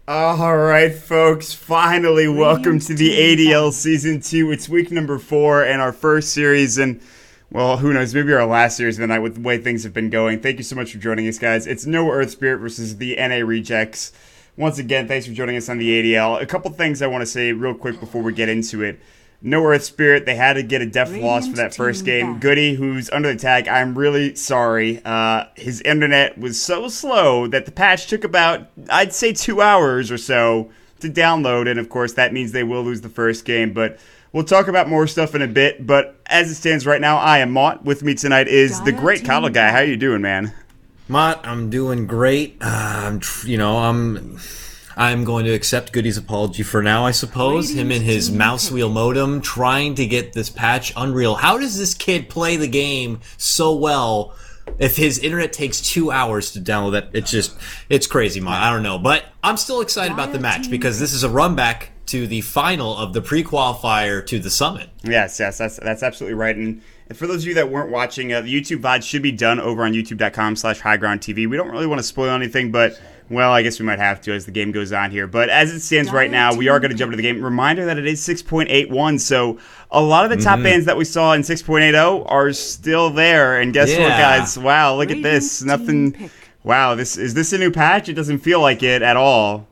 All right, folks. Finally, welcome Radiant to the team ADL ban. Season 2. It's week number 4 and our first series, and, well, who knows, maybe our last series of the night with the way things have been going. Thank you so much for joining us, guys. It's No Earthspirit versus the NA Rejects. Once again, thanks for joining us on the ADL. A couple things I want to say real quick before we get into it. No Earthspirit, they had to get a def loss for Radiant that first team game. ban. Goody, who's under the tag, I'm really sorry. His internet was so slow that the patch took about, I'd say, 2 hours or so to download, and of course that means they will lose the first game, but we'll talk about more stuff in a bit. But as it stands right now, I am Mott. With me tonight is the Dire great Kyle team guy. How ban. you doing, man? Mott, I'm doing great. I'm going to accept Goody's apology for now, I suppose. Him and Radiant his team mouse pick. wheel modem trying to get this patch unreal. How does this kid play the game so well if his internet takes 2 hours to download that? It's crazy, Mott. I don't know. But I'm still excited about the Dire match team because this is a run back to the final of the pre-qualifier to the summit. Yes, that's absolutely right. And for those of you that weren't watching, the YouTube VOD should be done over on youtube.com/highgroundtv. We don't really want to spoil anything, but, well, I guess we might have to as the game goes on here. But as it stands right now, we are going to jump into the game. Reminder that it is 6.81, so a lot of the top bands that we saw in 6.80 are still there. And guess what, Yeah. guys? Wow, look at this. Radiant Nothing. team pick. Wow, is this a new patch? It doesn't feel like it at all.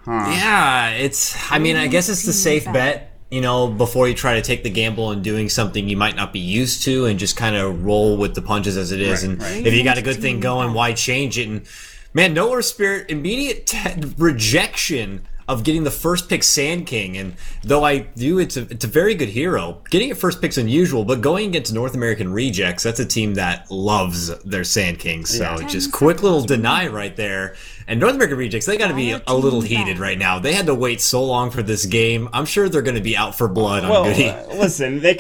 Huh. Yeah, I guess it's the safe Team bet, before you try to take the gamble and doing something you might not be used to and just kind of roll with the punches as it is. Right, And right. if you got a good thing Team going, back. why change it? And man, Nowhere Spirit, immediate rejection of getting the first pick Sand King. And though it's a very good hero. Getting it first pick's unusual, but going against North American Rejects, that's a team that loves their Sand Kings. So Yeah. just quick little deny right there. And North American Rejects, they got to be a little heated right now. They had to wait so long for this game. I'm sure they're going to be out for blood on Well, Goody. listen, they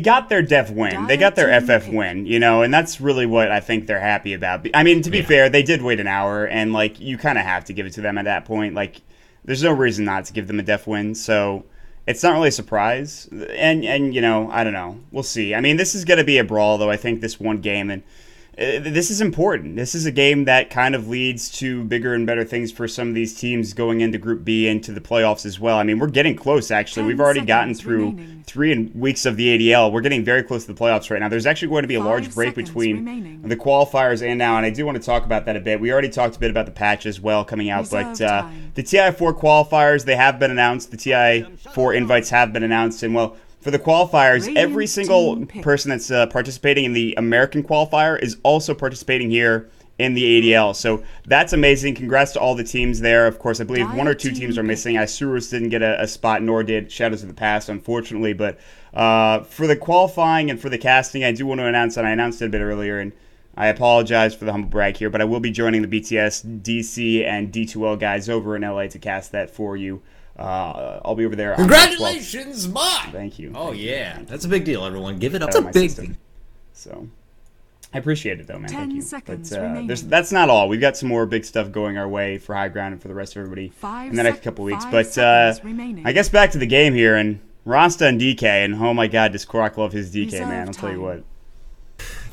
got their def win. They got their FF win, and that's really what I think they're happy about. I mean, to be fair, they did wait an hour, and, like, you kind of have to give it to them at that point. Like, there's no reason not to give them a def win, so it's not really a surprise. And I don't know. We'll see. I mean, this is going to be a brawl, though, I think, this one game, and this is important. This is a game that kind of leads to bigger and better things for some of these teams going into Group B into the playoffs as well. I mean, we're getting close, actually. 10 We've already gotten seconds through remaining. 3 weeks of the ADL. We're getting very close to the playoffs right now. There's actually going to be a 5 large break seconds between remaining. the qualifiers and now, and I do want to talk about that a bit. We already talked a bit about the patch as well coming out, but Reserve time. the TI4 qualifiers, they have been announced. The TI4 invites have been announced, and, well, for the qualifiers, Radiant every single team pick. person that's participating in the American qualifier is also participating here in the ADL. So that's amazing. Congrats to all the teams there. Of course, I believe one or two Dire teams are team missing. Isurus didn't get a spot, nor did Shadows of the Past, unfortunately. But for the qualifying and for the casting, I do want to announce, and I announced it a bit earlier, and I apologize for the humble brag here, but I will be joining the BTS, DC, and D2L guys over in LA to cast that for you. I'll be over there. On May 12th. Congratulations, Mott! Thank you. Oh, Thank you. yeah. That's a big deal, everyone. Give it up. Out of It's my a big system. deal. So I appreciate it, though, man. 10 Thank you. seconds But remaining. that's not all. We've got some more big stuff going our way for High Ground and for the rest of everybody 5 in the next couple weeks. 5 But seconds remaining. I guess back to the game here, and Rasta and DK, and oh my God, does Korok love his DK, Reserve man. I'll tell you time. what.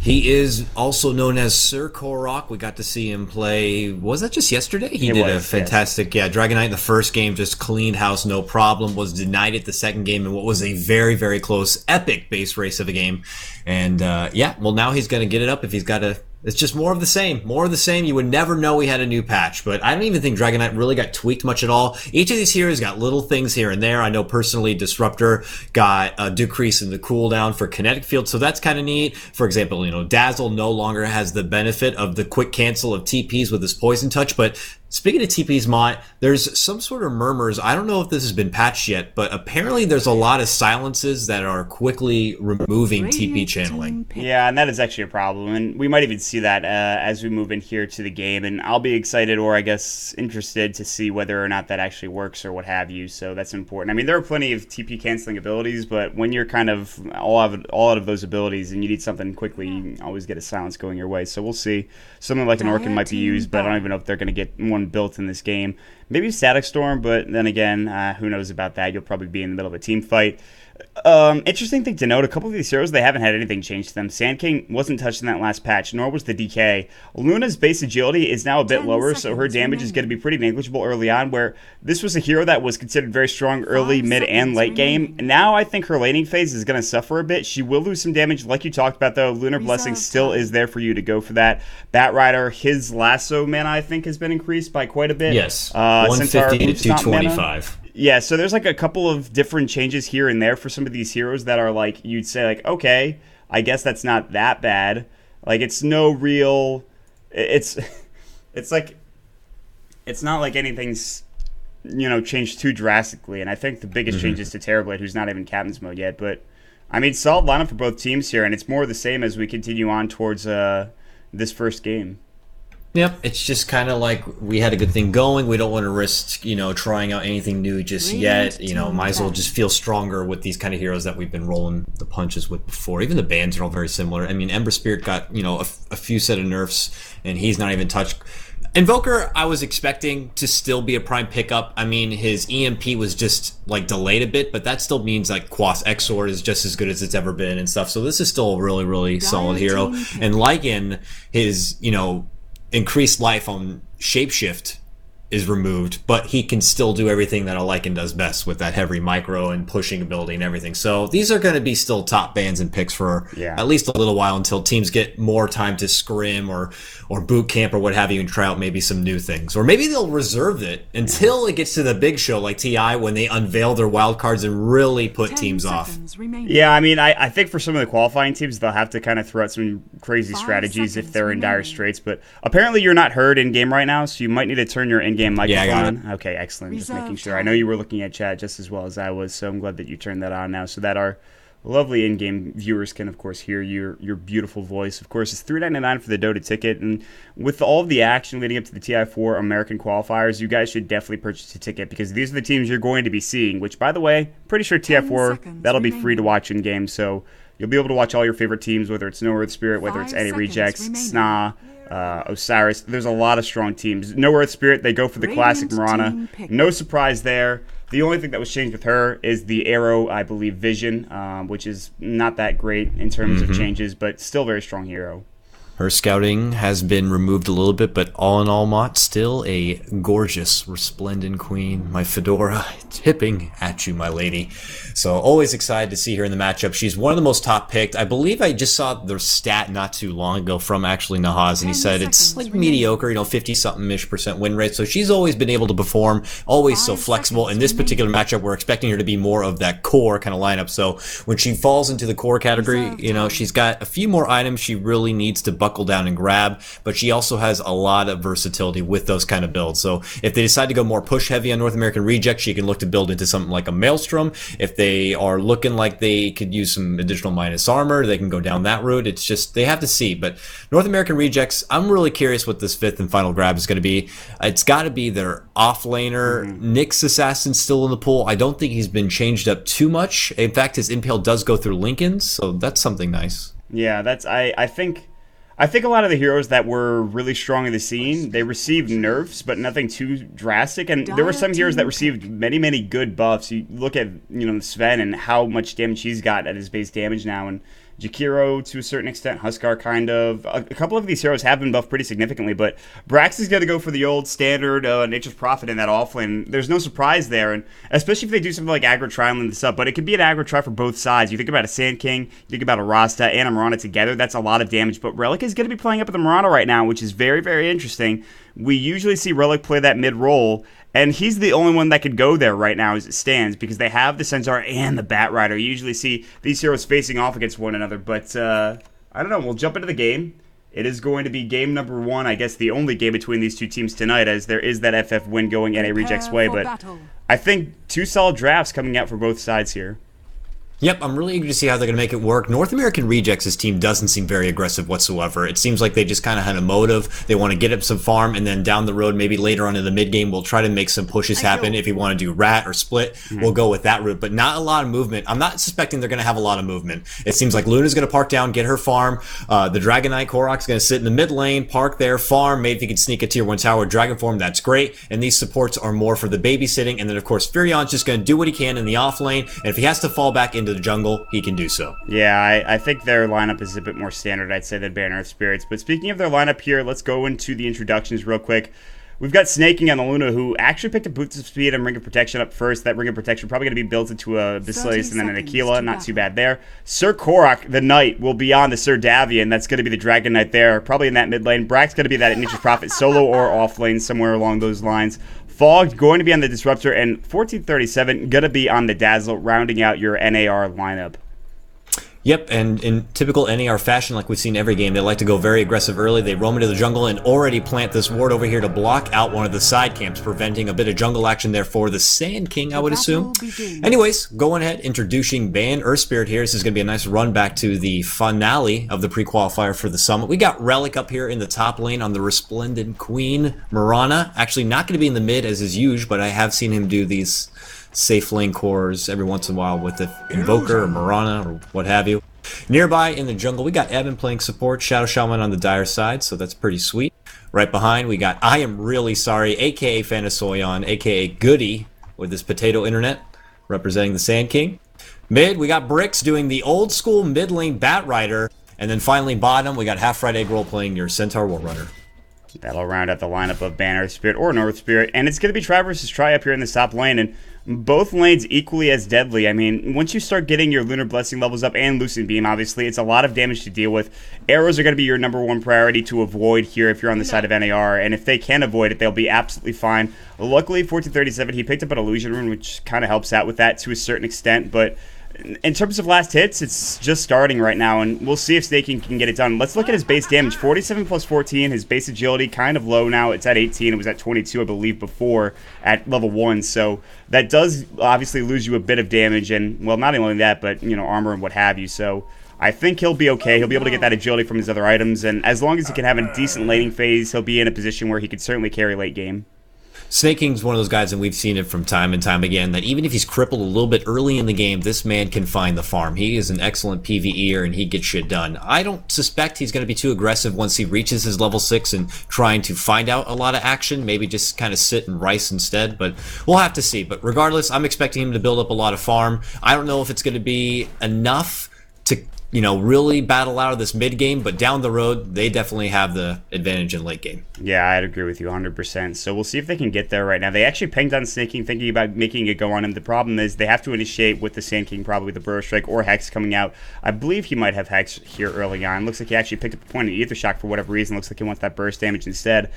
He is also known as Sir Korok. We got to see him play. Was that just yesterday? He It did was, a yes. fantastic. Yeah, Dragon Knight in the first game just cleaned house, no problem. Was denied it the second game in what was a very, very close, epic base race of a game. And now he's going to get it up if he's got a. It's just more of the same. More of the same. You would never know we had a new patch, but I don't even think Dragon Knight really got tweaked much at all. Each of these heroes got little things here and there. I know personally Disruptor got a decrease in the cooldown for Kinetic Field, so that's kind of neat. For example, Dazzle no longer has the benefit of the quick cancel of TPs with his Poison Touch, but speaking of TPs, Mott, there's some sort of murmurs. I don't know if this has been patched yet, but apparently there's a lot of silences that are quickly removing TP Radiant channeling. team pick. Yeah, and that is actually a problem, and we might even see that as we move in here to the game, and I'll be excited, or I guess interested, to see whether or not that actually works or what have you, so that's important. I mean, there are plenty of TP canceling abilities, but when you're kind of all out of those abilities and you need something quickly, you always get a silence going your way, so we'll see. Something like an Orkin might be used, but I don't even know if they're going to get one built in this game. Maybe Static Storm, but then again, who knows about that? You'll probably be in the middle of a team fight. Interesting thing to note, a couple of these heroes, they haven't had anything changed to them. Sand King wasn't touched in that last patch, nor was the DK. Luna's base agility is now a bit lower, so her damage is going to be pretty negligible early on, where this was a hero that was considered very strong early, mid, and late game. Now I think her laning phase is going to suffer a bit. She will lose some damage, like you talked about, though. Lunar Blessing still is there for you to go for that. Bat Rider, his lasso mana, I think, has been increased by quite a bit. Yes, 150 to 225. Yeah, so there's like a couple of different changes here and there for some of these heroes that are like, you'd say like, okay, I guess that's not that bad. Like it's no real, it's like, it's not like anything's, changed too drastically. And I think the biggest change is to Terrorblade, who's not even captain's mode yet. But I mean, solid lineup for both teams here, and it's more the same as we continue on towards this first game. Yep, it's just kind of like we had a good thing going. We don't want to risk, trying out anything new just yet. Might as well just feel stronger with these kind of heroes that we've been rolling the punches with before. Even the bans are all very similar. I mean, Earthspirit got, a few set of nerfs, and he's not even touched. Invoker, I was expecting to still be a prime pickup. I mean, his EMP was just, delayed a bit, but that still means, Quas Exort is just as good as it's ever been and stuff. So this is still a really, really solid hero. And Lycan, his, increased life on Shapeshift is removed, but he can still do everything that a Lycan does best with that heavy micro and pushing ability and everything. So these are going to be still top bans and picks for at least a little while until teams get more time to scrim or boot camp or what have you and try out maybe some new things. Or maybe they'll reserve it until it gets to the big show like TI when they unveil their wild cards and really put teams off. Yeah, I mean, I think for some of the qualifying teams, they'll have to kind of throw out some crazy strategies if they're in dire straits. But apparently you're not heard in-game right now, so you might need to turn your in-game microphone on. Okay, excellent. Just making sure. I know you were looking at chat just as well as I was, so I'm glad that you turned that on now so that our lovely in-game viewers can, of course, hear your beautiful voice. Of course, it's $3.99 for the Dota ticket, and with all of the action leading up to the TI4 American qualifiers, you guys should definitely purchase a ticket because these are the teams you're going to be seeing, which, by the way, pretty sure TI4, that'll be free to watch in-game, so you'll be able to watch all your favorite teams, whether it's No Earthspirit, whether it's any Rejects, Sna, Osiris. There's a lot of strong teams. No Earthspirit, they go for the classic Mirana. No surprise there. The only thing that was changed with her is the arrow, I believe, vision, which is not that great in terms of changes, but still very strong hero. Her scouting has been removed a little bit, but all in all, Mott, still a gorgeous, resplendent queen. My fedora tipping at you, my lady. So always excited to see her in the matchup. She's one of the most top picked. I believe I just saw the stat not too long ago from actually Nahaz, and he said it's like mediocre, 50-something-ish % win rate. So she's always been able to perform, always so flexible. In this particular matchup, we're expecting her to be more of that core kind of lineup. So when she falls into the core category, she's got a few more items she really needs to buckle down and grab, but she also has a lot of versatility with those kind of builds. So if they decide to go more push heavy on North American Reject, she can look to build into something like a Maelstrom. If they are looking like they could use some additional minus armor, they can go down that route. It's just, they have to see. But North American Rejects, I'm really curious what this fifth and final grab is going to be. It's got to be their off laner. Nyx Assassin's still in the pool. I don't think he's been changed up too much. In fact, his impale does go through Lincoln, so that's something nice. Yeah, that's I think a lot of the heroes that were really strong in the scene, they received nerfs, but nothing too drastic. And there were some heroes that received many, many good buffs. You look at, Sven and how much damage he's got at his base damage now, and Jakiro to a certain extent, Huskar kind of. A couple of these heroes have been buffed pretty significantly, but Brax is going to go for the old standard Nature's Prophet in that offlane. There's no surprise there, and especially if they do something like aggro trialing this up, but it could be an aggro try for both sides. You think about a Sand King, you think about a Rasta and a Mirana together, that's a lot of damage, but Relic is going to be playing up with the Mirana right now, which is very, very interesting. We usually see Relic play that mid-roll, and he's the only one that could go there right now as it stands because they have the Centaur and the Bat Rider. You usually see these heroes facing off against one another, but I don't know. We'll jump into the game. It is going to be game number 1, I guess the only game between these two teams tonight, as there is that FF win going NA Reject's way, but I think 2 solid drafts coming out for both sides here. Yep, I'm really eager to see how they're going to make it work. North American Rejects' team doesn't seem very aggressive whatsoever. It seems like they just kind of had a motive. They want to get up some farm, and then down the road, maybe later on in the mid-game, we'll try to make some pushes happen. If you want to do rat or split, we'll go with that route. But not a lot of movement. I'm not suspecting they're going to have a lot of movement. It seems like Luna's going to park down, get her farm. The Dragon Knight Korok's going to sit in the mid lane, park there, farm. Maybe if he can sneak a tier 1 tower Dragon Form, that's great. And these supports are more for the babysitting. And then, of course, Furion's just going to do what he can in the off lane. And if he has to fall back into into the jungle, he can do so. Yeah, I think their lineup is a bit more standard, I'd say, than Ban Earthspirits. But speaking of their lineup here, let's go into the introductions real quick. We've got Snaking on the Luna, who actually picked up Boots of Speed and Ring of Protection up first. That Ring of Protection probably going to be built into a Basilius and then an Aquila. Not too bad there. Sir Korok, the Knight, will be on the Sir Davian. That's going to be the Dragon Knight there, probably in that mid lane. Brack's going to be that Nature's Prophet solo or off lane, somewhere along those lines. Fog going to be on the Disruptor, and 1437 going to be on the Dazzle, rounding out your NAR lineup. Yep, and in typical NAR fashion, like we've seen every game, they like to go very aggressive early. They roam into the jungle and already plant this ward over here to block out one of the side camps, preventing a bit of jungle action there for the Sand King, I would assume. Anyways, going ahead, introducing Ban Earthspirit here. This is going to be a nice run back to the finale of the pre-qualifier for the Summit. We got Relic up here in the top lane on the Resplendent Queen. Mirana, actually not going to be in the mid as is usual, but I have seen him do these safe lane cores every once in a while with the Invoker or Mirana or what have you. Nearby in the jungle, we got Evan playing support, Shadow Shaman on the Dire side, so that's pretty sweet. Right behind, we got I Am Really Sorry, aka Fanasoyon, aka Goody, with his potato internet, representing the Sand King. Mid, we got Bricks doing the old school mid lane Bat Rider, and then finally bottom, we got Half Fried Egg Roll playing your Centaur War Runner. That'll round out the lineup of Ban Earthspirit or North Spirit, and it's going to be try versus try up here in the top lane, and both lanes equally as deadly. I mean, once you start getting your Lunar Blessing levels up and Lucent Beam, obviously, it's a lot of damage to deal with. Arrows are going to be your #1 priority to avoid here if you're on the side of NAR, and if they can avoid it, they'll be absolutely fine. Luckily, 1437, he picked up an Illusion Rune, which kind of helps out with that to a certain extent, but in terms of last hits, it's just starting right now, and we'll see if Snaking can get it done. Let's look at his base damage. 47 plus 14. His base agility kind of low now. It's at 18. It was at 22, I believe, before at level 1. So that does obviously lose you a bit of damage, and, well, not only that, but, you know, armor and what have you. So I think he'll be okay. He'll be able to get that agility from his other items, and as long as he can have a decent laning phase, he'll be in a position where he could certainly carry late game. Snake King's one of those guys, and we've seen it from time and time again, that even if he's crippled a little bit early in the game, this man can find the farm. He is an excellent PvEer, and he gets shit done. I don't suspect he's going to be too aggressive once he reaches his level 6 and trying to find out a lot of action. Maybe just kind of sit and rice instead, but we'll have to see. But regardless, I'm expecting him to build up a lot of farm. I don't know if it's going to be enough to, you know, really battle out of this mid game, but down the road, they definitely have the advantage in late game. Yeah, I'd agree with you 100%. So we'll see if they can get there right now. They actually pinged on Snake King, thinking about making it go on him. The problem is they have to initiate with the Sand King, probably the Burrow Strike or Hex coming out. I believe he might have Hex here early on. Looks like he actually picked up a point in Ether Shock for whatever reason. Looks like he wants that burst damage instead.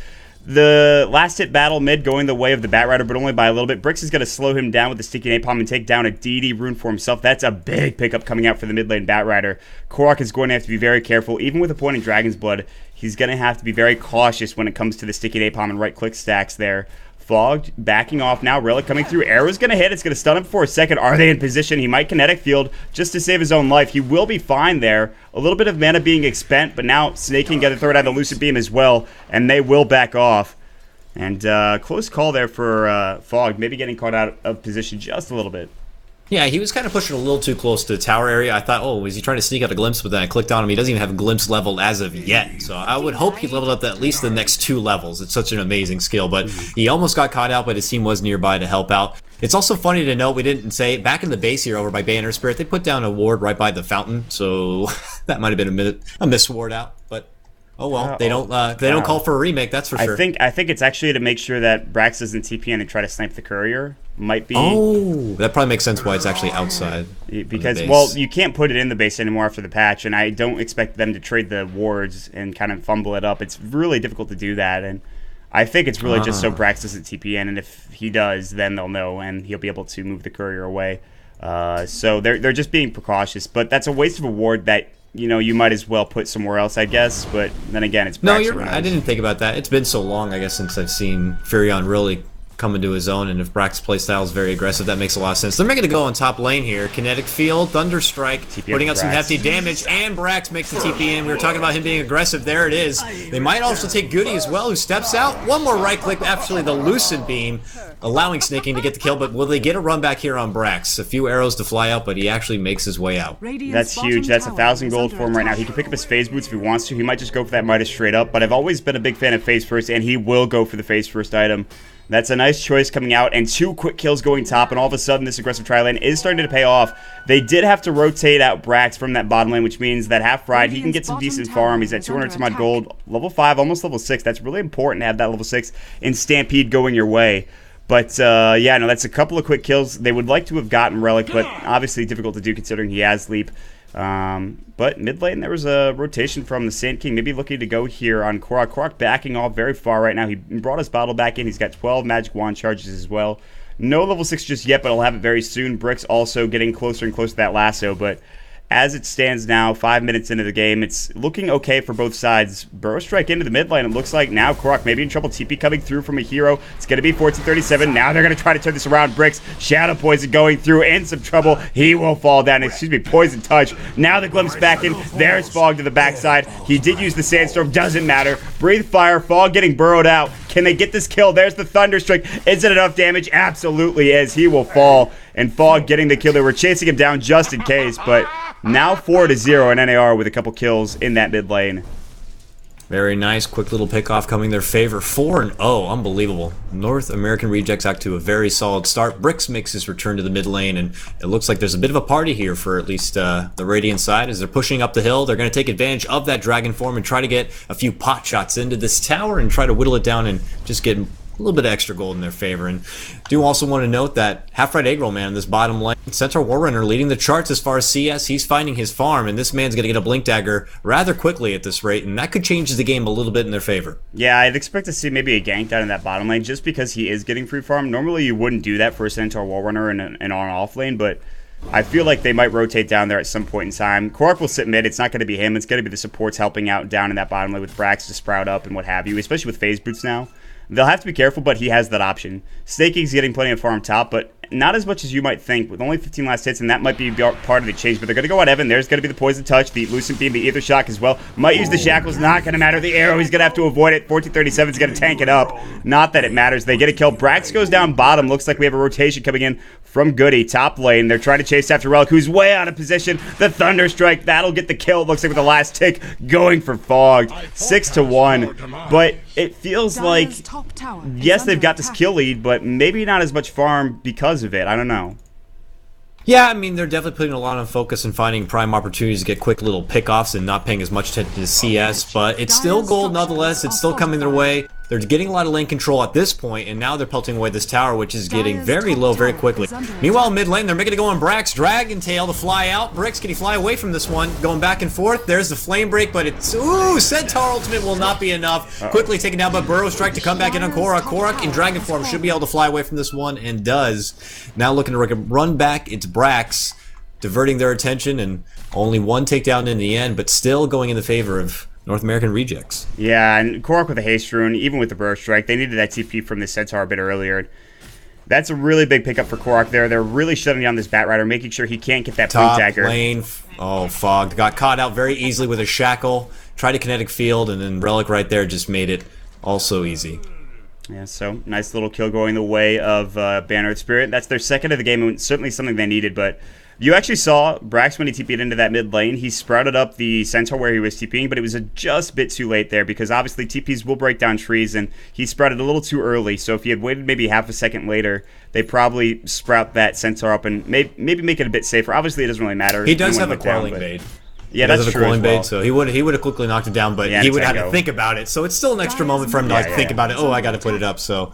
The last hit battle mid going the way of the Bat Rider, but only by a little bit. Bricks is going to slow him down with the Sticky Napalm and take down a DD rune for himself. That's a big pickup coming out for the mid lane Bat Rider. Korok is going to have to be very careful. Even with a point in Dragon's Blood, he's going to have to be very cautious when it comes to the Sticky Napalm and right-click stacks there. Fogged, backing off now. Relic coming through. Arrow's going to hit. It's going to stun him for a second. Are they in position? He might kinetic field just to save his own life. He will be fine there. A little bit of mana being expent, but now Snake can get a third out of the Lucid Beam as well, and they will back off. And close call there for Fog, maybe getting caught out of position just a little bit. Yeah, he was kind of pushing a little too close to the tower area. I thought, oh, is he trying to sneak out a glimpse? But then I clicked on him. He doesn't even have a glimpse leveled as of yet. So I would hope he leveled up to at least the next 2 levels. It's such an amazing skill. But he almost got caught out, but his team was nearby to help out. It's also funny to note, we didn't say, back in the base here over by Ban Earthspirit, they put down a ward right by the fountain. So that might have been a miss ward out. But oh well, they don't call for a remake, that's for sure. I think it's actually to make sure that Brax doesn't TP in and try to snipe the courier. Might be. Oh, that probably makes sense why it's actually outside. Because, well, you can't put it in the base anymore after the patch, and I don't expect them to trade the wards and kind of fumble it up. It's really difficult to do that, and I think it's really just so Brax doesn't TP in, and if he does, then they'll know, and he'll be able to move the courier away. So they're just being precautious, but that's a waste of a ward that, you know, you might as well put somewhere else, I guess. But then again, it's Brax. No, you're right. I didn't think about that. It's been so long, I guess, since I've seen Furion really come into his own, and if Brax's playstyle is very aggressive, that makes a lot of sense. They're making to go on top lane here. Kinetic Field, Thunderstrike, putting out some hefty damage, and Brax makes the TP in. We were talking about him being aggressive. There it is. They might also take Goody as well, who steps out. One more right click, actually the Lucid Beam. allowing Snaking to get the kill, but will they get a run back here on Brax? A few arrows to fly out, but he actually makes his way out. That's huge. That's 1,000 gold for him right now. He can pick up his phase boots if he wants to. He might just go for that Midas straight up, but I've always been a big fan of phase first, and he will go for the phase first item. That's a nice choice coming out, and 2 quick kills going top, and all of a sudden this aggressive tri lane is starting to pay off. They did have to rotate out Brax from that bottom lane, which means that half fried, he can get some decent farm. He's at 200 some odd gold, level 5, almost level 6. That's really important to have that level 6 in Stampede going your way. But, yeah, no, that's a couple of quick kills. They would like to have gotten Relic, but obviously difficult to do considering he has Leap. But mid lane, there was a rotation from the Sand King, maybe looking to go here on Korok. Korok backing off very far right now. He brought his bottle back in. He's got 12 magic wand charges as well. No level 6 just yet, but he'll have it very soon. Brick's also getting closer and closer to that lasso, but as it stands now, 5 minutes into the game, it's looking okay for both sides. Burrow strike into the mid lane. It looks like now Korok maybe in trouble. TP coming through from a hero. It's going to be 1437. Now they're going to try to turn this around. Bricks, Shadow Poison going through, in some trouble. He will fall down. Excuse me, Poison Touch. Now the Glimpse back in. There's Fog to the backside. He did use the Sandstorm. Doesn't matter. Breathe Fire. Fog getting burrowed out. Can they get this kill? There's the Thunderstrike. Is it enough damage? Absolutely is. He will fall. And Fog getting the kill. They were chasing him down just in case, but now 4-0 in NAR with a couple kills in that mid lane. Very nice. Quick little pickoff coming their favor. 4-0. Unbelievable. North American Rejects out to a very solid start. Bricks makes his return to the mid lane, and it looks like there's a bit of a party here for at least the Radiant side. As they're pushing up the hill, they're going to take advantage of that Dragon form and try to get a few pot shots into this tower and try to whittle it down and just get a little bit of extra gold in their favor. And do also want to note that half-right egg roll man in this bottom lane, Centaur Warrunner leading the charts as far as CS. He's finding his farm, and this man's going to get a blink dagger rather quickly at this rate, and that could change the game a little bit in their favor. Yeah, I'd expect to see maybe a gank down in that bottom lane just because he is getting free farm. Normally you wouldn't do that for a Centaur Warrunner in an on-off lane, but I feel like they might rotate down there at some point in time. Korok will sit mid. It's not going to be him. It's going to be the supports helping out down in that bottom lane with Brax to sprout up and what have you, especially with phase boots now. They'll have to be careful, but he has that option. Snaking's getting plenty of farm top, but not as much as you might think, with only 15 last hits, and that might be part of the change. But they're going to go on Evan. There's going to be the Poison Touch, the Lucent Beam, the Ether Shock as well. Might use the Shackles, not going to matter. The Arrow, he's going to have to avoid it. 1437 is going to tank it up. Not that it matters. They get a kill. Brax goes down bottom. Looks like we have a rotation coming in from Goody. Top lane. They're trying to chase after Relic, who's way out of position. The Thunderstrike, that'll get the kill. It looks like with the last tick going for Fog. 6-1. But it feels like, yes, they've got this kill lead, but maybe not as much farm because of it. I don't know. Yeah, I mean, they're definitely putting a lot of focus and finding prime opportunities to get quick little pickoffs and not paying as much attention to CS, but it's still gold nonetheless. It's still coming their way. They're getting a lot of lane control at this point, and now they're pelting away this tower, which is getting very low very quickly. Meanwhile, mid lane, they're making it go on Brax. Dragon Tail to fly out. Bricks, can he fly away from this one? Going back and forth. There's the flame break, but it's... Ooh, Centaur ultimate will not be enough. Quickly taken down by Burrow Strike to come back in on Korok. Korok in Dragon form should be able to fly away from this one, and does. Now looking to run back, it's Brax, diverting their attention, and only one takedown in the end, but still going in the favor of North American Rejects. Yeah, and Korok with a haste rune, even with the Burrow Strike, they needed that TP from the Centaur a bit earlier. That's a really big pickup for Korok there. They're really shutting down this Bat Rider, making sure he can't get that top dagger. Lane. Oh, Fog got caught out very easily with a shackle. Tried a kinetic field, and then Relic right there just made it also easy. Yeah, so nice little kill going the way of Banner Earthspirit. That's their second of the game, and certainly something they needed, but you actually saw Brax when he TP'd into that mid lane. He sprouted up the Centaur where he was TPing, but it was just a bit too late there because obviously TPs will break down trees, and he sprouted a little too early. So if he had waited maybe half a second later, they probably sprout that Centaur up and maybe make it a bit safer. Obviously, it doesn't really matter. He does have a quelling bait. Yeah, that's true as well. So he would have quickly knocked it down, but he would have to think about it. So it's still an extra moment for him to think about it. Oh, I got to put it up. So,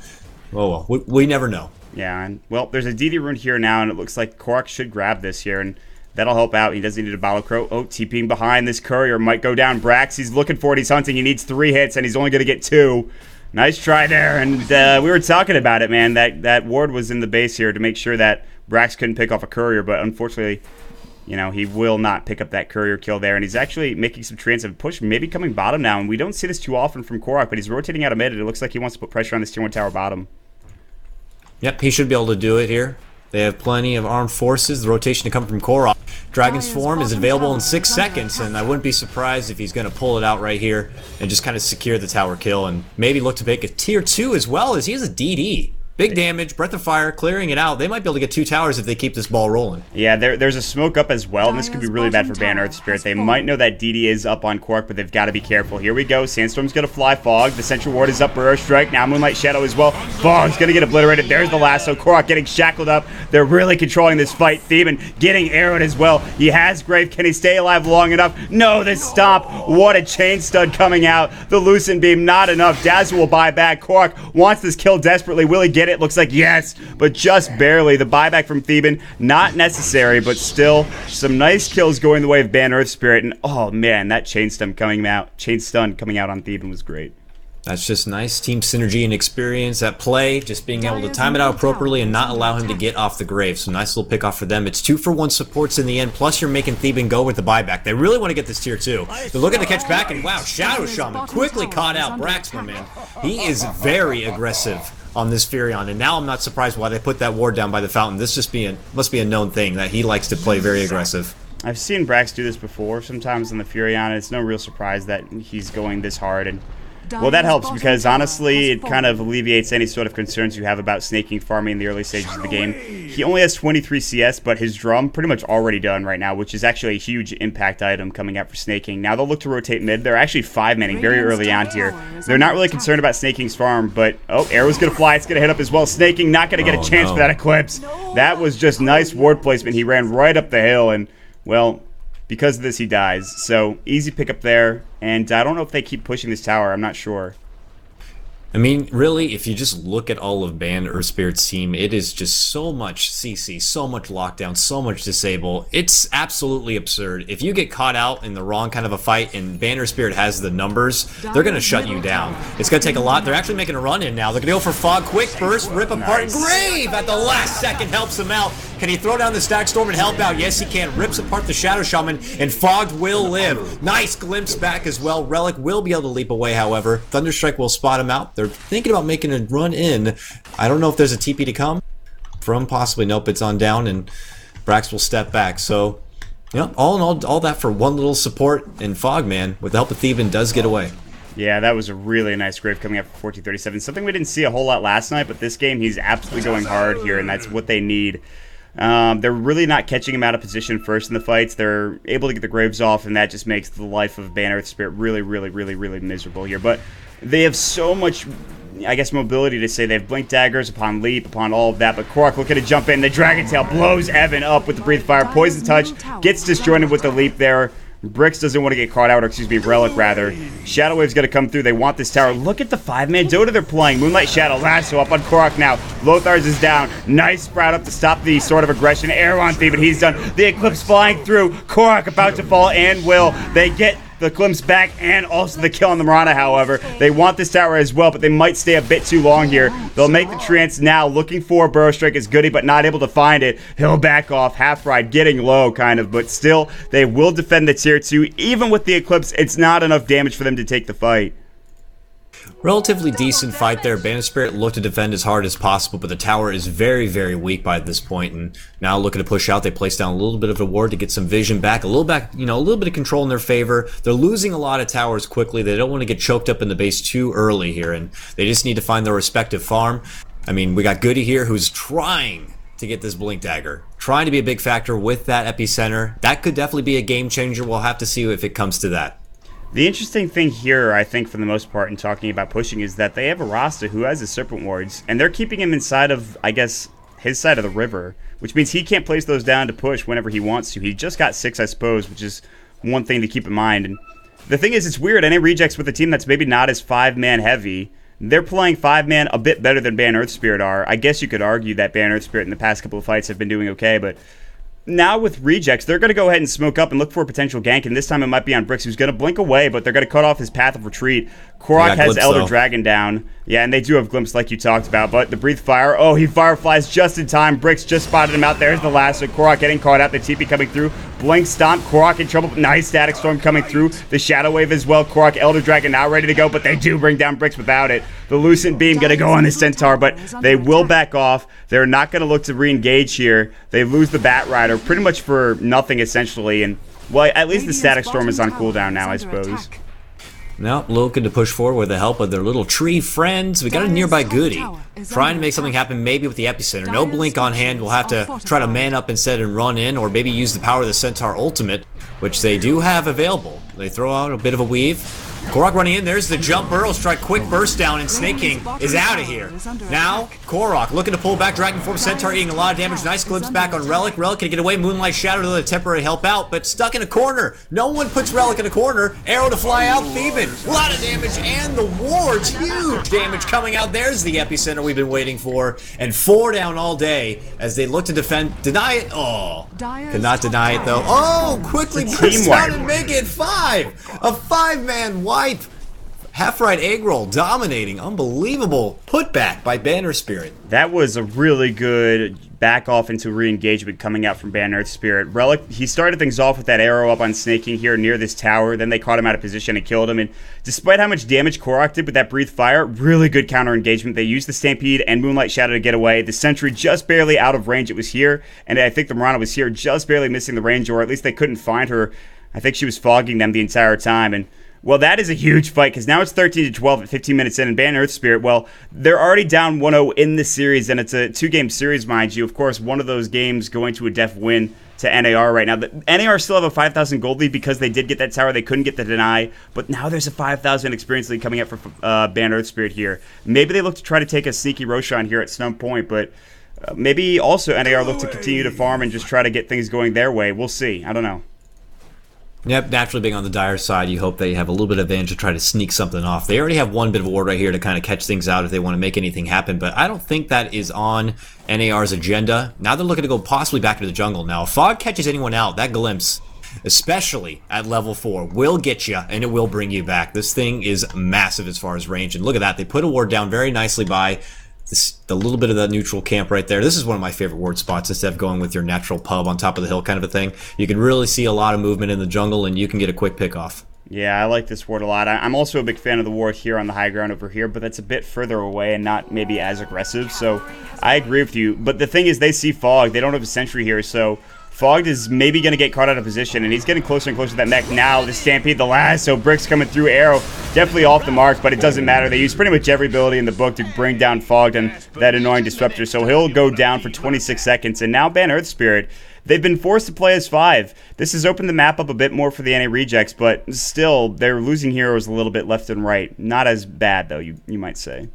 oh well, we never know. Yeah, and well, there's a DD rune here now, and it looks like Korok should grab this here, and that'll help out. He doesn't need a Battle Crow. Oh, TPing behind this courier might go down. Brax, he's looking for it. He's hunting. He needs 3 hits, and he's only going to get 2. Nice try there, and we were talking about it, man. That ward was in the base here to make sure that Brax couldn't pick off a courier, but unfortunately, you know, he will not pick up that courier kill there, and he's actually making some transitive push, maybe coming bottom now, and we don't see this too often from Korok, but he's rotating out of mid, and it looks like he wants to put pressure on this tier 1 tower bottom. Yep, he should be able to do it here. They have plenty of armed forces. The rotation to come from Korok. Dragon's form is available in 6 seconds, and I wouldn't be surprised if he's going to pull it out right here and just kind of secure the tower kill and maybe look to make a tier 2 as well, as he has a DD. Big damage, Breath of Fire, clearing it out. They might be able to get 2 towers if they keep this ball rolling. Yeah, there's a smoke up as well, and this could be really bad for Ban Earthspirit. They might know that DD is up on Cork, but they've got to be careful. Here we go. Sandstorm's going to fly Fog. The Central Ward is up for Airstrike. Now Moonlight Shadow as well. Fog's going to get obliterated. There's the lasso. Korok getting shackled up. They're really controlling this fight. Theban getting arrowed as well. He has Grave. Can he stay alive long enough? No, this stomp. What a chain stud coming out. The Lucent Beam, not enough. Dazzle will buy back. Korok wants this kill desperately. Will he get it? Looks like yes, but just barely. The buyback from Theban, not necessary, but still some nice kills going the way of Ban Earthspirit. And oh man, that chain stun coming out on Theban was great. That's just nice team synergy and experience at play, just being able to time it out appropriately and not allow him to get off the grave. So nice little pick off for them. It's 2-for-1 supports in the end, plus you're making Theban go with the buyback. They really want to get this tier 2. They're looking to catch back, and wow, Shadow Shaman quickly caught out Brax, my man. He is very aggressive on this Furion, and now I'm not surprised why they put that ward down by the fountain. This must be a known thing that he likes to play very aggressive. I've seen Brax do this before, sometimes on the Furion. It's no real surprise that he's going this hard, and well, that helps because honestly, it kind of alleviates any sort of concerns you have about snaking farming in the early stages of the game. He only has 23 CS, but his drum pretty much already done right now, which is actually a huge impact item coming out for snaking. Now they'll look to rotate mid. They're actually 5-manning very early on here. They're not really concerned about snaking's farm, but oh, arrow's gonna fly. It's gonna hit up as well. Snaking not gonna get a chance for that eclipse. That was just nice ward placement. He ran right up the hill, and well, because of this, he dies. So, easy pickup there. And I don't know if they keep pushing this tower. I'm not sure. I mean, really, if you just look at all of Ban Earthspirit's team, it is just so much CC, so much lockdown, so much disable. It's absolutely absurd. If you get caught out in the wrong kind of a fight and Ban Earthspirit has the numbers, they're going to shut you down. It's going to take a lot. They're actually making a run in now. They're going to go for Fog, quick burst, rip apart. Nice. Grave at the last second helps him out. Can he throw down the Static Storm and help out? Yes, he can. Rips apart the Shadow Shaman, and Fog will live. Nice glimpse back as well. Relic will be able to leap away, however. Thunderstrike will spot him out. They're thinking about making a run in. I don't know if there's a TP to come from, possibly. Nope, it's on down, and Brax will step back. So, yeah, all in all that for one little support, and Fog, man, with the help of Theban, does get away. Yeah, that was a really nice grave coming up for 1437. Something we didn't see a whole lot last night, but this game he's absolutely going hard here, and that's what they need. They're really not catching him out of position first in the fights. They're able to get the graves off, and that just makes the life of Ban Earthspirit really, really, really, really miserable here. But they have so much, I guess, mobility to say. They have Blink Daggers upon Leap, upon all of that. But Korok looking to jump in. The Dragon Tail blows Evan up with the Breathe Fire. Poison Touch gets disjointed with the Leap there. Brix doesn't want to get caught out, or excuse me, Relic rather. Shadow Wave's going to come through. They want this tower. Look at the 5-man Dota they're playing. Moonlight Shadow, lasso up on Korok now. Lothar's is down. Nice sprout up to stop the sort of aggression. Arrow on Thief, but he's done. The Eclipse flying through. Korok about to fall, and will. They get the glimpse back and also the kill on the Marana, however. They want this tower as well, but they might stay a bit too long here. They'll make the trance now, looking for Burrow Strike as Goody, but not able to find it. He'll back off, half ride, getting low, kind of, but still, they will defend the tier 2. Even with the Eclipse, it's not enough damage for them to take the fight. Relatively decent fight there. Ban Earthspirit looked to defend as hard as possible, but the tower is very, very weak by this point, and now looking to push out. They place down a little bit of a ward to get some vision back, a little bit of control in their favor. They're losing a lot of towers quickly. They don't want to get choked up in the base too early here, and they just need to find their respective farm. I mean, we got Goody here who's trying to get this Blink Dagger, trying to be a big factor with that epicenter. That could definitely be a game changer. We'll have to see if it comes to that. The interesting thing here, I think, for the most part, in talking about pushing, is that they have a Rasta who has his Serpent Wards, and they're keeping him inside of, I guess, his side of the river, which means he can't place those down to push whenever he wants to. He just got 6, I suppose, which is one thing to keep in mind. And the thing is, it's weird. NA Rejects with a team that's maybe not as 5-man heavy, they're playing 5-man a bit better than Ban Earthspirit are. I guess you could argue that Ban Earthspirit in the past couple of fights have been doing okay, but now with Rejects, they're going to go ahead and smoke up and look for a potential gank, and this time it might be on Brix, who's going to blink away, but they're going to cut off his path of retreat. Korok has glimpse, Elder Dragon down. Yeah, and they do have Glimpse like you talked about, but the Breathe Fire, oh, he Fireflies just in time. Brix just spotted him out. There's the last, so Korok getting caught out. The TP coming through. Blink Stomp, Korok in trouble. Nice Static Storm coming through. The Shadow Wave as well. Korok, Elder Dragon now ready to go, but they do bring down Brix without it. The Lucent Beam going to go on the Centaur, but they will back off. They're not going to look to re-engage here. They lose the Bat Rider pretty much for nothing, essentially, and, well, at least the Static Storm is on cooldown now, I suppose. Now, looking to push forward with the help of their little tree friends. We got a nearby goodie. Trying to make something happen maybe with the epicenter. No blink on hand. We'll have to try to man up instead and run in, or maybe use the power of the Centaur ultimate, which they do have available. They throw out a bit of a weave. Korok running in, there's the jump, Burrow strike, quick burst down, and Snake King is out of here. Now, Korok looking to pull back, Dragon Form, Centaur eating a lot of damage, nice glimpse back on Relic. Relic can get away, Moonlight Shadow to the temporary help out, but stuck in a corner. No one puts Relic in a corner, arrow to fly out, Theban. A lot of damage, and the wards, huge damage coming out. There's the epicenter we've been waiting for, and 4 down all day as they look to defend, deny it, oh, could not deny it though. Oh, quickly burst out and make it 5. A 5-man wipe. Half right egg roll dominating. Unbelievable putback by Banner Spirit. That was a really good back off into re-engagement coming out from Banner Spirit. Relic, he started things off with that arrow up on Snake King here near this tower. Then they caught him out of position and killed him. And despite how much damage Korok did with that breathe fire, really good counter engagement. They used the Stampede and Moonlight Shadow to get away. The Sentry just barely out of range. It was here. And I think the Mirana was here just barely missing the range, or at least they couldn't find her. I think she was fogging them the entire time. And well, that is a huge fight, because now it's 13-12 at 15 minutes in, and Ban Earthspirit, well, they're already down 1-0 in the series, and it's a 2-game series, mind you. Of course, one of those games going to a def win to NAR right now. The NAR still have a 5,000 gold lead because they did get that tower. They couldn't get the deny, but now there's a 5,000 experience lead coming up for Ban Earthspirit here. Maybe they look to try to take a sneaky Roshan here at some point, but maybe also NAR look to continue to farm and just try to get things going their way. We'll see. I don't know. Yep, naturally being on the dire side, you hope they have a little bit of advantage to try to sneak something off. They already have one bit of a ward right here to kind of catch things out if they want to make anything happen, but I don't think that is on NAR's agenda. Now they're looking to go possibly back into the jungle. Now, if Fog catches anyone out, that glimpse, especially at level 4, will get you, and it will bring you back. This thing is massive as far as range, and look at that. They put a ward down very nicely by the little bit of that neutral camp right there. This is one of my favorite ward spots, instead of going with your natural pub on top of the hill kind of a thing. You can really see a lot of movement in the jungle, and you can get a quick pick off. Yeah, I like this ward a lot. I'm also a big fan of the ward here on the high ground over here, but that's a bit further away and not maybe as aggressive, so I agree with you. But the thing is, they see Fog. They don't have a sentry here, so Fogged is maybe going to get caught out of position, and he's getting closer and closer to that mech now. The Stampede, the last, so Brick's coming through, arrow definitely off the mark, but it doesn't matter. They use pretty much every ability in the book to bring down Fogged and that annoying Disruptor, so he'll go down for 26 seconds. And now Ban Earthspirit, they've been forced to play as 5. This has opened the map up a bit more for the NA rejects, but still, they're losing heroes a little bit left and right. Not as bad, though, you might say.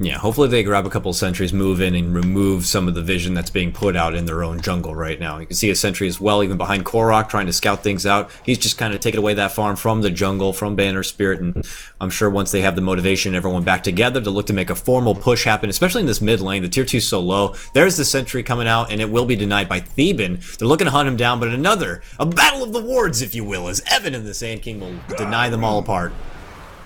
Yeah, hopefully they grab a couple of sentries, move in, and remove some of the vision that's being put out in their own jungle right now. You can see a sentry as well, even behind Korok, trying to scout things out. He's just kind of taking away that farm from the jungle, from Banner Spirit, and I'm sure once they have the motivation, everyone back together to look to make a formal push happen, especially in this mid lane. The tier 2 is so low. There's the sentry coming out, and it will be denied by Theban. They're looking to hunt him down, but a battle of the wards, if you will, as Evan and the Sand King will deny them all apart.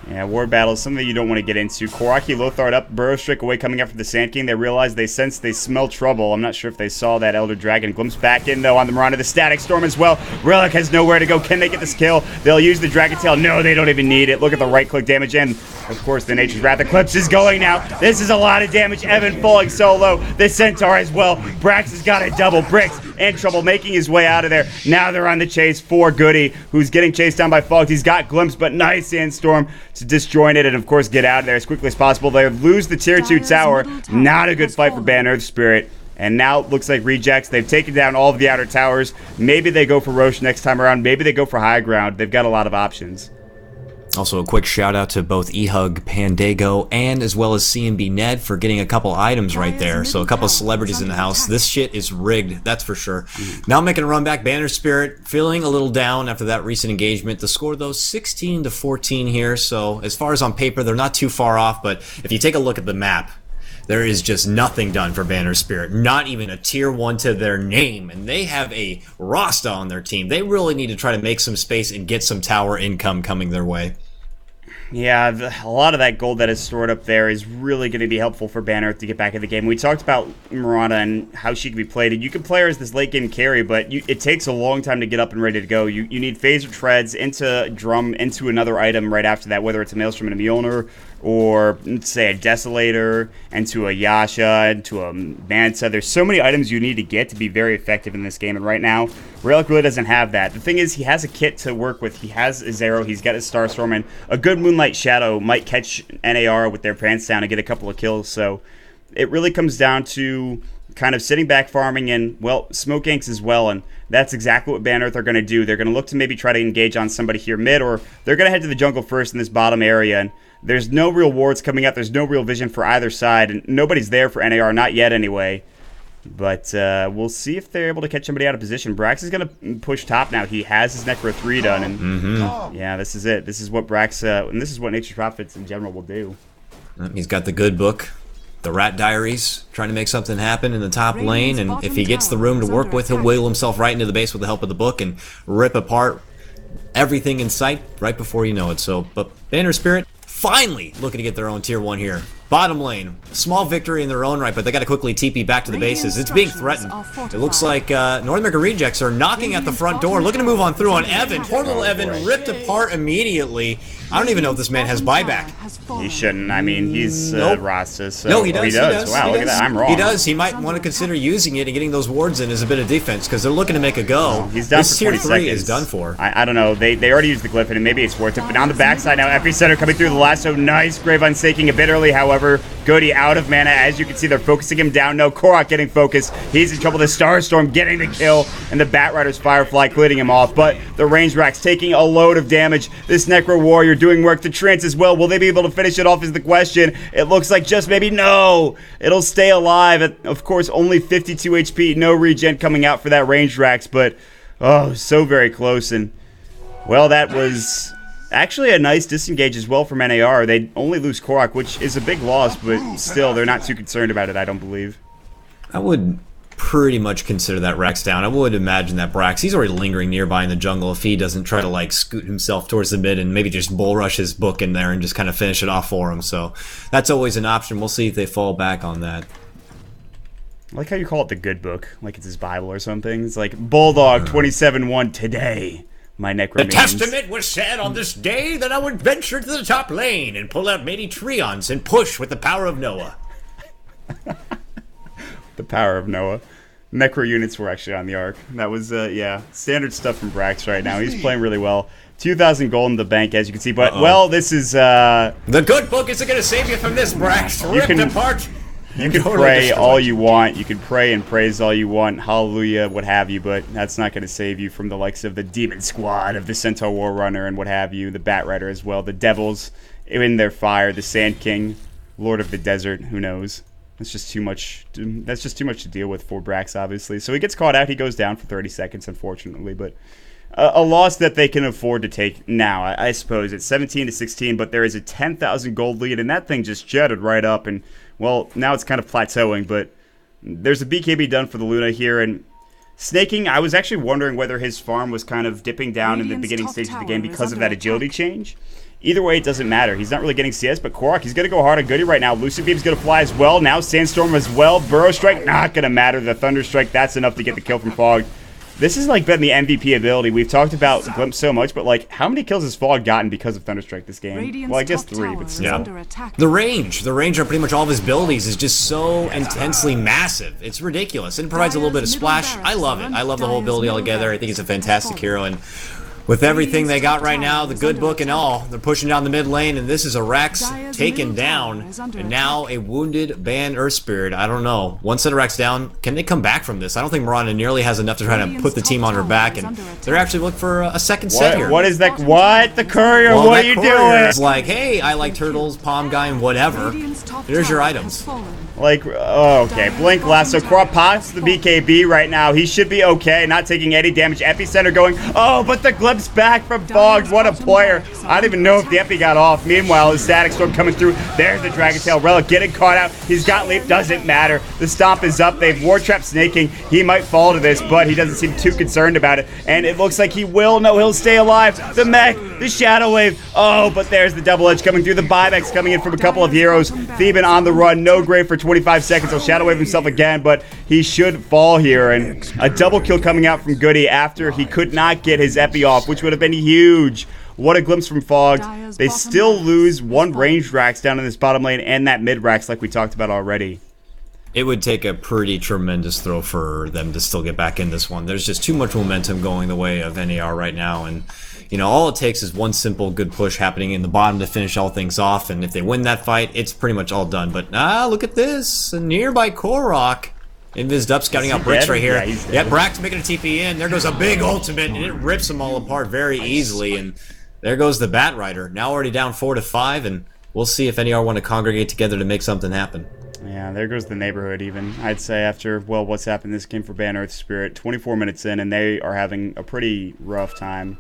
Yeah, ward battle is something you don't want to get into. Koraki Lothard up, Burrow Strike away coming after the Sand King. They realize, they sense, they smell trouble. I'm not sure if they saw that Elder Dragon. Glimpse back in, though, on the Mirana. The Static Storm as well. Relic has nowhere to go. Can they get this kill? They'll use the Dragon Tail. No, they don't even need it. Look at the right-click damage, and, of course, the Nature's Wrath Eclipse is going now. This is a lot of damage. Evan falling solo. The Centaur as well. Brax has got a double. Bricks in trouble, making his way out of there. Now they're on the chase for Goody, who's getting chased down by Fogged. He's got Glimpse, but nice Sandstorm to disjoin it and, of course, get out of there as quickly as possible. They lose the tier 2 tower. Not a good fight for Ban Earthspirit. And now it looks like rejects. They've taken down all of the outer towers. Maybe they go for Roche next time around. Maybe they go for high ground. They've got a lot of options. Also, a quick shout out to both eHug, Pandago, and as well as CMB Ned for getting a couple items right there. So a couple of celebrities in the house. This shit is rigged, that's for sure. Now making a run back, Banner Spirit feeling a little down after that recent engagement. The score, though, 16-14 here. So as far as on paper, they're not too far off. But if you take a look at the map, there is just nothing done for Banner Spirit. Not even a tier 1 to their name. And they have a Rasta on their team. They really need to try to make some space and get some tower income coming their way. Yeah, a lot of that gold that is stored up there is really going to be helpful for Banner to get back in the game. We talked about Mirana and how she can be played. You can play her as this late game carry, but it takes a long time to get up and ready to go. You need phaser treads into drum, into another item right after that, whether it's a Maelstrom and a Mjolnir, or say a Desolator, into a Yasha, into a Manta. There's so many items you need to get to be very effective in this game, and right now, Relic really doesn't have that. The thing is, he has a kit to work with. He has his arrow, he's got his Starstorm, and a good Moonlight Shadow might catch NAR with their pants down and get a couple of kills. So it really comes down to kind of sitting back farming and, well, smoke ganks as well, and that's exactly what Ban Earth are going to do. They're going to look to maybe try to engage on somebody here mid, or they're going to head to the jungle first in this bottom area, and there's no real wards coming out. There's no real vision for either side, and nobody's there for NAR, not yet anyway. But we'll see if they're able to catch somebody out of position. Brax is going to push top now. He has his Necro 3 done, and yeah, this is it. This is what Brax, and this is what Nature's Prophets in general will do. He's got the good book, the Rat Diaries, trying to make something happen in the top lane, and if he gets the room to work with, he'll wheel himself right into the base with the help of the book and rip apart everything in sight right before you know it. So, but Earthspirit finally looking to get their own tier 1 here. Bottom lane, small victory in their own right, but they got to quickly TP back to the bases. It's being threatened. It looks like North American Rejects are knocking at the front door, looking to move on through on Evan. Poor little Evan ripped apart immediately. I don't even know if this man has buyback. He shouldn't. I mean, he's Rasta, so... No, he does. He does. Wow, look at that. I'm wrong. He does. He might want to consider using it and getting those wards in as a bit of defense, because they're looking to make a go. He's done for 20 tier 3 seconds. is done for. I don't know. They already used the glyph, and maybe it's worth it. But on the backside now, Epicenter coming through the lasso. Nice Grave Unstaking a bit early, however. Goody out of mana. As you can see, they're focusing him down. No, Korok getting focused. He's in trouble. The Starstorm getting the kill, and the Batrider's Firefly cleaning him off. But the range racks taking a load of damage. This Necro Warrior doing work to Trance as well. Will they be able to finish it off is the question. It looks like just maybe no. It'll stay alive at, of course, only 52 HP. No regen coming out for that range racks, but oh, so very close. And well, that was actually a nice disengage as well from NAR. They only lose Korok, which is a big loss, but still, they're not too concerned about it, I don't believe. I would pretty much consider that Rex down. I would imagine that Brax, he's already lingering nearby in the jungle if he doesn't try to like scoot himself towards the mid and maybe just bull rush his book in there and just kind of finish it off for him. So that's always an option. We'll see if they fall back on that. I like how you call it the good book, like it's his Bible or something. It's like Bulldog 27-1 today. My Necro The testament was said on this day that I would venture to the top lane and pull out many Treons and push with the power of Noah. The power of Noah. Necro units were actually on the arc. That was, yeah, standard stuff from Brax right now. He's playing really well. 2,000 gold in the bank, as you can see. But, well, this is... The good book isn't going to save you from this, Brax. Ripped apart. You can pray all you want. You can pray and praise all you want. Hallelujah, what have you. But that's not going to save you from the likes of the Demon Squad, of the Centaur War Runner, and what have you. The Batrider as well. The Devils in their fire. The Sand King. Lord of the Desert. Who knows? That's just too much. That's just too much to deal with for Brax, obviously. So he gets caught out. He goes down for 30 seconds, unfortunately. But a loss that they can afford to take now, I suppose. It's 17-16, but there is a 10,000 gold lead, and that thing just jetted right up. And well, now it's kind of plateauing. But there's a BKB done for the Luna here, and Snaking. I was actually wondering whether his farm was kind of dipping down in the beginning stages of the game because of that agility change. Either way, it doesn't matter. He's not really getting CS, but Korok, he's going to go hard on Goody right now. Lucid Beam's going to fly as well. Now Sandstorm as well. Burrow Strike, not going to matter. The Thunder Strike, that's enough to get the kill from Fog. This has, like, been the MVP ability. We've talked about Glimpse so much, but, like, how many kills has Fog gotten because of Thunder Strike this game? Well, I guess 3, but still. Yeah. The range on pretty much all of his abilities is just so intensely massive. It's ridiculous. And it provides a little bit of splash. I love it. I love the whole ability altogether. I think it's a fantastic hero, and with everything they got right now, the good book and all, they're pushing down the mid lane, and this is a Rex taken down, and now a wounded Ban Earthspirit. I don't know. One set of Rex down. Can they come back from this? I don't think Miranda nearly has enough to try to put the team on her back, and they're actually looking for a second set here. What is that? What? The courier? Well, what are you doing? It's like, hey, I like turtles, palm guy, and whatever. Here's your items. Like, oh, okay. Blink Lasso. Korok pops the BKB right now. He should be okay. Not taking any damage. Epicenter going, oh, but the glimpse back from Fog. What a player. I don't even know if the Epi got off. Meanwhile, the Static Storm coming through. There's the Dragon Tail. Relic getting caught out. He's got leap. Doesn't matter. The Stomp is up. They've War Trap Snaking. He might fall to this, but he doesn't seem too concerned about it. And it looks like he will. No, he'll stay alive. The Mech. The Shadow Wave. Oh, but there's the Double Edge coming through. The buybacks coming in from a couple of heroes. Theban on the run. No grave for 25 seconds. He'll Shadow Wave himself again, but he should fall here. And a double kill coming out from Goody after he could not get his Epi off, which would have been huge. What a glimpse from Fog. They still lose one range Rax down in this bottom lane and that mid Rax like we talked about already. It would take a pretty tremendous throw for them to still get back in this one. There's just too much momentum going the way of NAR right now, and all it takes is one simple good push happening in the bottom to finish all things off, and if they win that fight, it's pretty much all done. But look at this, a nearby Korok. Invised up, scouting out bricks right here. Yeah, Brack's making a TP in. There goes a big ultimate, and it rips them all apart very easily, and there goes the Bat Rider. Now already down 4-5, and we'll see if NAR want to congregate together to make something happen. Yeah, there goes the neighborhood even, I'd say, after, well, what's happened in this game for Ban Earthspirit. 24 minutes in, and they are having a pretty rough time.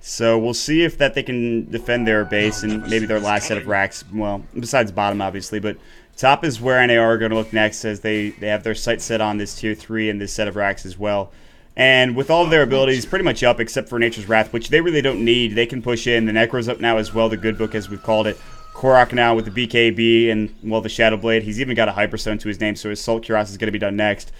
So we'll see if they can defend their base and maybe their last set of racks, well, besides bottom, obviously. But top is where NAR are going to look next, as they have their sights set on this Tier 3 and this set of racks as well. And with all of their abilities pretty much up, except for Nature's Wrath, which they really don't need, they can push in. The Necro's up now as well, the Good Book, as we've called it. Korok now with the BKB and, well, the Shadow Blade. He's even got a Hyperstone to his name, so his Salt Cuirass is going to be done next.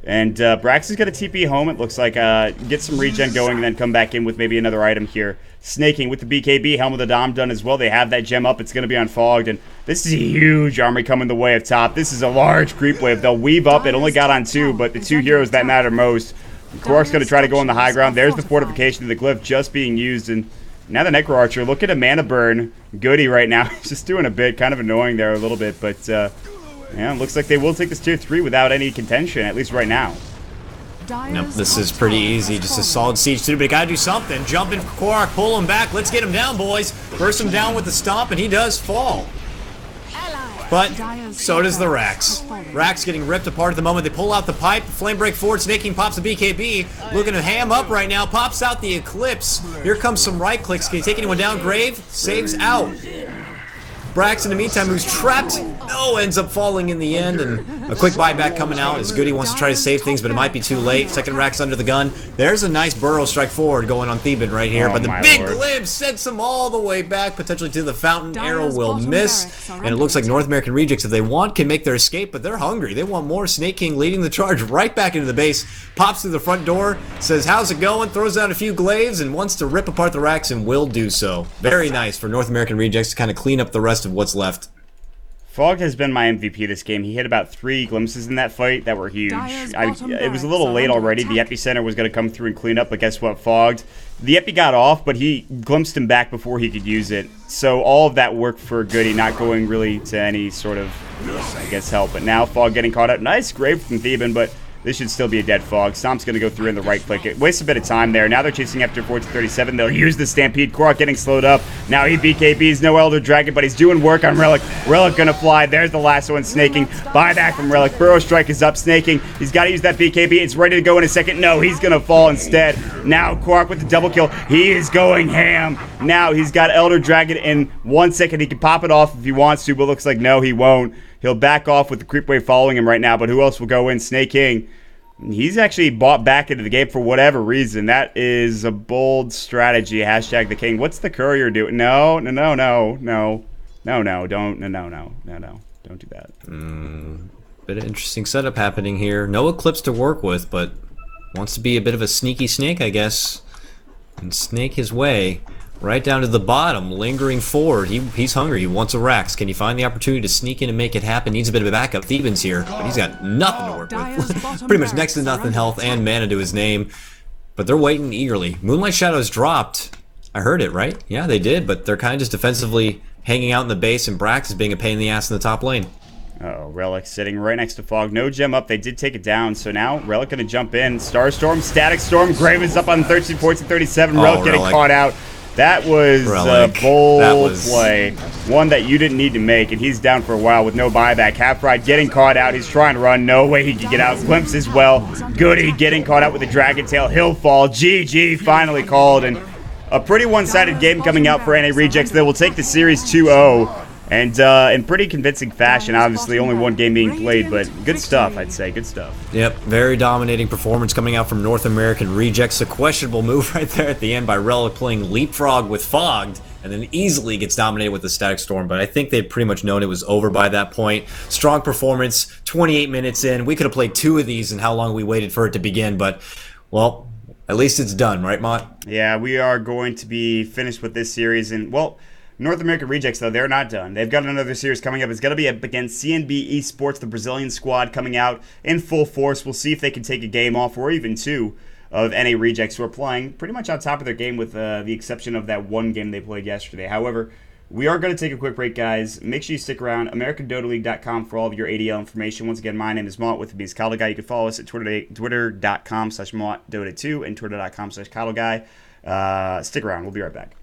And Brax is going to TP home, it looks like. Get some regen going and then come back in with maybe another item here. Snaking with the BKB, Helm of the Dom done as well. They have that gem up. It's going to be unfogged. And this is a huge army coming the way of top. This is a large creep wave. They'll weave up. It only got on 2, but the 2 heroes that matter most. Korok's going to try to go on the high ground. There's the fortification of the glyph just being used. And now the Necro Archer, look at a mana burn. Goody right now. He's just doing a bit. Kind of annoying there a little bit. But, yeah, it looks like they will take this Tier 3 without any contention, at least right now. Nope, this is pretty easy. Just a solid siege to do, but you gotta do something. Jump in for Korok, pull him back. Let's get him down, boys. Burst him down with the stomp, and he does fall. But so does the Rax. Rax getting ripped apart at the moment. They pull out the pipe. Flame break forward. Snaking pops the BKB. Looking to ham up right now. Pops out the Eclipse. Here comes some right clicks. Can he take anyone down? Grave saves out. Brax, in the meantime, who's trapped, ends up falling in the end, and a quick buyback coming out as Goody wants to try to save things, but it might be too late. Second Rax under the gun. There's a nice burrow strike forward going on Theban right here, but the big glib sends him all the way back, potentially to the fountain. Arrow will miss, and it looks like North American Rejects, if they want, can make their escape, but they're hungry. They want more. Snake King leading the charge right back into the base, pops through the front door, says, how's it going? Throws out a few glaives and wants to rip apart the Rax, and will do so. Very nice for North American Rejects to kind of clean up the rest of what's left. Fog has been my MVP this game. He hit about 3 glimpses in that fight that were huge. It was a little late already. The Epicenter was going to come through and clean up, but guess what? Fogged. The Epi got off, but he glimpsed him back before he could use it. So all of that worked for Goody, not going really to any sort of, I guess, help. But now Fog getting caught out. Nice grave from Theban, but this should still be a dead Fog. Stomp's going to go through in the right click. It wastes a bit of time there. Now they're chasing after 1437. They'll use the Stampede. Korok getting slowed up. Now he BKBs. No Elder Dragon, but he's doing work on Relic. Relic going to fly. There's the last one. Snaking. Buyback from Relic. Burrow Strike is up. Snaking. He's got to use that BKB. It's ready to go in a second. No, he's going to fall instead. Now Korok with the double kill. He is going ham. Now he's got Elder Dragon in 1 second. He can pop it off if he wants to, but looks like no, he won't. He'll back off with the creep wave following him right now, but who else will go in? Snake King. He's actually bought back into the game for whatever reason. That is a bold strategy. Hashtag the king. What's the courier doing? No, don't do that. Bit of interesting setup happening here. No Eclipse to work with, but wants to be a bit of a sneaky snake, I guess, and snake his way right down to the bottom, lingering forward. He's hungry. He wants a Rax. Can he find the opportunity to sneak in and make it happen? Needs a bit of a backup. Theban's here, but he's got nothing to work with. Pretty much next to nothing health and mana to his name. But they're waiting eagerly. Moonlight Shadows dropped. I heard it, right? Yeah, they did, but they're kind of just defensively hanging out in the base, and Brax is being a pain in the ass in the top lane. Uh-oh, Relic sitting right next to Fog. No gem up. They did take it down, so now Relic going to jump in. Starstorm, Static Storm. Grave is up on 13, 14, 37. Relic getting caught out. That was a bold play, one that you didn't need to make, and he's down for a while with no buyback. Half-Ride getting caught out. He's trying to run. No way he can get out. Glimpse as well. Goody getting caught out with the Dragon Tail. He'll fall. GG finally called, and a pretty one-sided game coming out for NA Rejects. They will take the series 2-0. And in pretty convincing fashion, obviously only one game being played, but good stuff, I'd say, good stuff. Yep, very dominating performance coming out from North American Rejects. A questionable move right there at the end by Relic playing Leapfrog with Fogged, and then easily gets dominated with the Static Storm, but I think they'd pretty much known it was over by that point. Strong performance, 28 minutes in. We could have played 2 of these and how long we waited for it to begin, but, well, at least it's done, right, Mott? Yeah, we are going to be finished with this series, and, well, North American Rejects, though, they're not done. They've got another series coming up. It's going to be up against CNB Esports, the Brazilian squad, coming out in full force. We'll see if they can take a game off, or even two, of NA Rejects, who are playing pretty much on top of their game with the exception of that one game they played yesterday. However, we are going to take a quick break, guys. Make sure you stick around. AmericanDotaLeague.com for all of your ADL information. Once again, my name is Mott with me is CattleGuy. You can follow us at Twitter.com/MottDota2 and Twitter.com/CattleGuy. Stick around. We'll be right back.